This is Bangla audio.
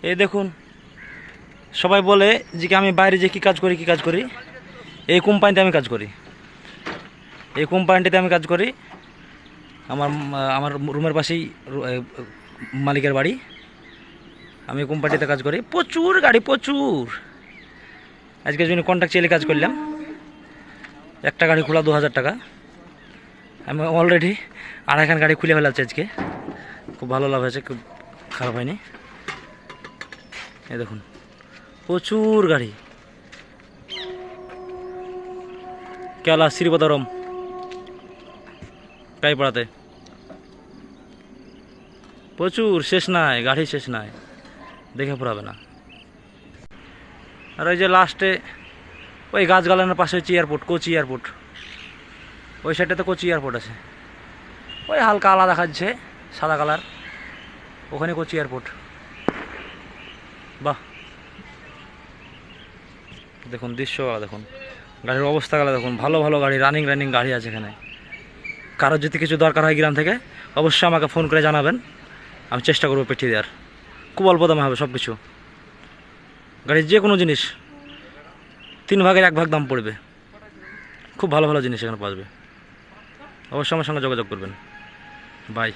এই দেখুন, সবাই বলে যে কি আমি বাইরে যে কী কাজ করি, এই কোম্পানিতে আমি কাজ করি। এই কোম্পানিটিতে আমি কাজ করি। আমার আমার রুমের পাশেই মালিকের বাড়ি। আমি কোম্পানিতে কাজ করি, প্রচুর গাড়ি, প্রচুর। আজকে জন্য কন্ট্রাকচুয়ালি কাজ করলাম, একটা গাড়ি খোলা 2000 টাকা। আমি অলরেডি আড়াইখান গাড়ি খুলে ফেলাচ্ছি আজকে। খুব ভালো লাভ হয়েছে, খুব খারাপ হয়নি। এই দেখুন, প্রচুর গাড়ি। কেলা শ্রীপদরম কাইপাড়াতে প্রচুর, শেষ নাই, গাড়ি শেষ নাই, দেখে পড়াবে না। আর ওই যে লাস্টে ওই গাছগালানের পাশে হচ্ছে এয়ারপোর্ট, কোচি এয়ারপোর্ট। ওই সাইডটাতে কোচি এয়ারপোর্ট আছে, ওই হালকা আলাদা দেখাচ্ছে, সাদা কালার, ওখানে কোচি এয়ারপোর্ট। বাহ, দেখুন দৃশ্য, দেখুন গাড়ির অবস্থা গেলে দেখুন, ভালো ভালো গাড়ি, রানিং গাড়ি আছে এখানে। কারোর যদি কিছু দরকার হয় গ্রাম থেকে, অবশ্যই আমাকে ফোন করে জানাবেন, আমি চেষ্টা করবো পাঠিয়ে দেওয়ার। খুব অল্প দামে হবে সব কিছু। গাড়ির যে কোনো জিনিস 3 ভাগের 1 ভাগ দাম পড়বে। খুব ভালো ভালো জিনিস এখানে পাওয়া যাবে। অবশ্যই আমার সঙ্গে যোগাযোগ করবেন। বাই।